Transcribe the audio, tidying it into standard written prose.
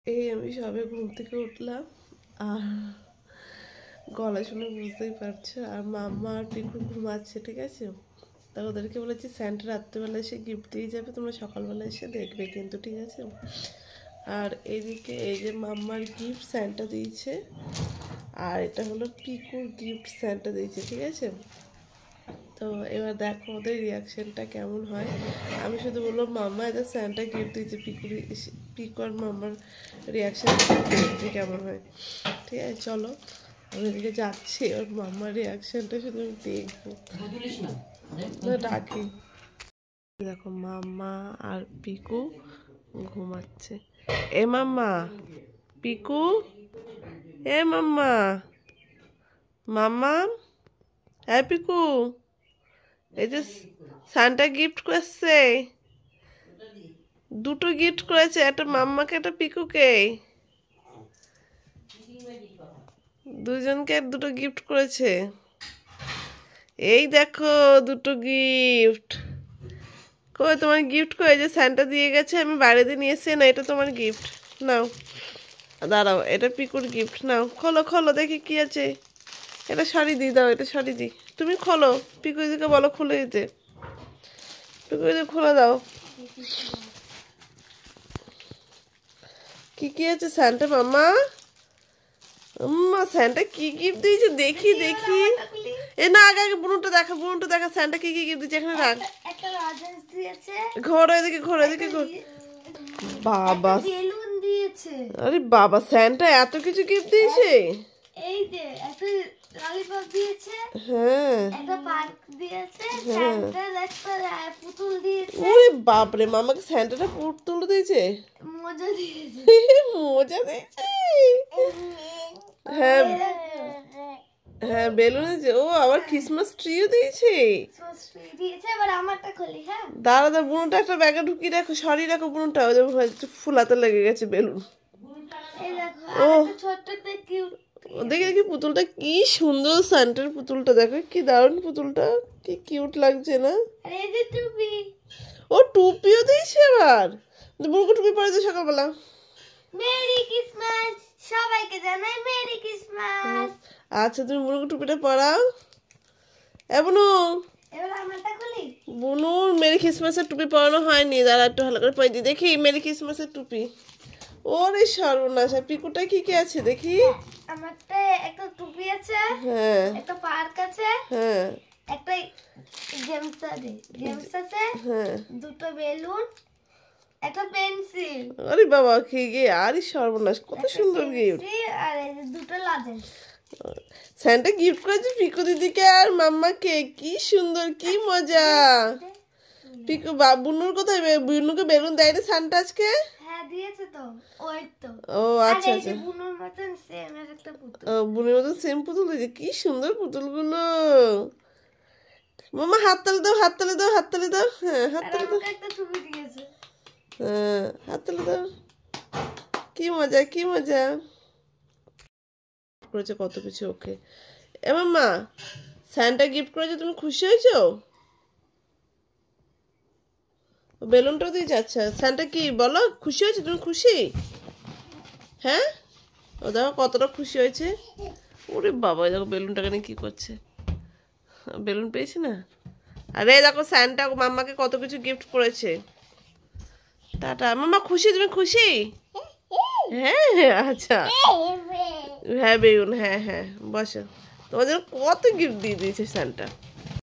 এই আমি সবে ঘুম থেকে উঠলাম আর গলা শুনে বুঝতেই পারছো। আর মাম্মা আর পিকু ঘুমাচ্ছে, ঠিক আছে। তা ওদেরকে বলেছি স্যান্টা রাত্রেবেলা এসে গিফট দিয়ে যাবে, তোমরা সকালবেলা এসে দেখবে কিন্তু, ঠিক আছে। আর এদিকে এই যে মাম্মার গিফট স্যান্টা দিয়েছে, আর এটা হলো পিকুর গিফট স্যান্টা দিয়েছে, ঠিক আছে। তো এবার দেখো ওদের রিয়াকশানটা কেমন হয়। আমি শুধু বললাম মাম্মা এটা স্যান্টা গিফট দিয়েছে, পিকু আর মাম্মার রিয়াকশান দেখতে কেমন হয়, ঠিক আছে। চলো আমি এদিকে যাচ্ছি, ওর মাম্মার রিয়াকশানটা শুধু আমি দেখবো না ডাকি। দেখো মাম্মা আর পিকু ঘুমাচ্ছে। এ মাম্মা, পিকু, এ মাম্মা, মাম্মা, হ্যাঁ পিকু, এই যে সান্টা গিফট করেছে, দুটো গিফট করেছে, একটা মাম্মাকে একটা পিকুকে, দুজনকে দুটো গিফট করেছে। এই দেখো দুটো গিফট। কই তোমার গিফট কই? যে সান্টা দিয়ে গেছে, আমি বাড়িতে নিয়ে এসেছি না, এটা তোমার গিফট নাও। দাঁড়াও, এটা পিকুর গিফট নাও, খোলো খোলো দেখি কি আছে। এটা শাড়ি দি দাও, এটা শাড়ি দি, তুমি খোলো, পিকু দিকে বলো খুলে দিতে, পিকু দিকে খুলে দাও। কি কি আছে স্যান্টা মাম্মা? স্যান্টা কি গিফট দিয়েছে দেখি দেখি। এ না, আগে আগে বুনুটা দেখা, বুনুটা দেখা, স্যান্টা কি কি গিফট দিয়েছে এখানে রাখ। একটা লজেন্স দিয়েছে, ঘোরো এদিকে, ঘোরো এদিকে, ঘোর। বাবা বেলুন দিয়েছে। আরে বাবা, স্যান্টা এত কিছু গিফট দিয়েছে। এই যে একটা ললিপপ দিয়েছে, হ্যাঁ একটা পার্ক দিয়েছে, স্যান্টার একটা পুতুল দিয়েছে। ওরে বাপরে, মামাকে স্যান্টাটা পুতুল দিয়েছে, মজা দিয়েছে। মজা দিয়েছে। হ্যাঁ হ্যাঁ বেলুন দিয়েছে। ও আবার ক্রিসমাস ট্রিও দিয়েছে। দিয়েছে, এবার আমারটা খুলি। হ্যাঁ দাঁড়া দাঁড়া, বুনুটা একটা ব্যাগে ঢুকিয়ে রাখো, সরিয়ে রাখো বুনুটা, ওই যে হয়তো ফুলাতে লেগে গেছে বেলুন। এই দেখো ও একটা ছোট্ট একটা কিউট। দেখি দেখি পুতুলটা কি সুন্দর, স্যান্টার পুতুলটা দেখো কি দারুণ, পুতুলটা কি কিউট লাগছে না। আর এই যে টুপি। ও টুপিও দিয়েছে আবার, বুনুকে টুপি পরে দে সকালবেলা। মেরি ক্রিসমাস, সবাইকে জানাই মেরি ক্রিসমাস। আচ্ছা তুমি বুনুকে টুপিটা পরাও। এ বুনু, এবার আমারটা খুলি। বুনুর মেরি ক্রিসমাসের টুপি পরানো হয়নি, দাঁড়া একটু ভালো করে পরে দিই, দেখি মেরি ক্রিসমাসের টুপি। ওরে সর্বনাশ, পিকুটা কি কি আছে দেখি। আমারটা একটা টুপি আছে, হ্যাঁ একটা পার্ক আছে, হ্যাঁ একটা গেমস আছে, হ্যাঁ, দুটো বেলুন, একটা পেন্সিল। আরে বাবা কি গে, আরে সর্বনাশ, কত সুন্দর গিফট। আর এই যে দুটো লজেন্স। স্যান্টা গিফট করেছে পিকু দিদিকে আর মাম্মাকে, কি সুন্দর, কি মজা। পিকু বুনুর কোথায়, বুনুকে বেলুন দেয় রে সান্টা আজকে? হ্যাঁ দিয়েছে তো, ওই তো। ও আচ্ছা আচ্ছা, বুনোর মতন সেম একটা পুতুল। ও বুনের মতো সেম পুতুল দিয়েছে, কি সুন্দর পুতুলগুলো। মাম্মা হাত তালে দাও, হাত তালে দাও, হাত তালে দাও, হ্যাঁ হাত আর তালে দাও, আমাকে একটা ছবি দিয়েছে। হ্যাঁ হাত তালে দাও। কি মজা, কি মজা করেছে, কত কিছু ওকে। এ মাম্মা, স্যান্টা গিফট করেছে, তুমি খুশি হয়েছো? বেলুনটাও দিয়েছে, আচ্ছা স্যান্টা কি বলো, খুশি হয়েছে তুমি, খুশি? হ্যাঁ ও দেখো কতটা খুশি হয়েছে। ওরে বাবা দেখো বেলুনটাকে নিয়ে কি করছে, বেলুন পেয়েছি না। আরে দেখো স্যান্টা মাম্মাকে কত কিছু গিফট করেছে। টাটা মাম্মা, খুশি তুমি, খুশি? হ্যাঁ হ্যাঁ আচ্ছা, হ্যাঁ বেলুন, হ্যাঁ হ্যাঁ বসো। তোমার জন্য কত গিফট দিয়ে দিয়েছে স্যান্টা।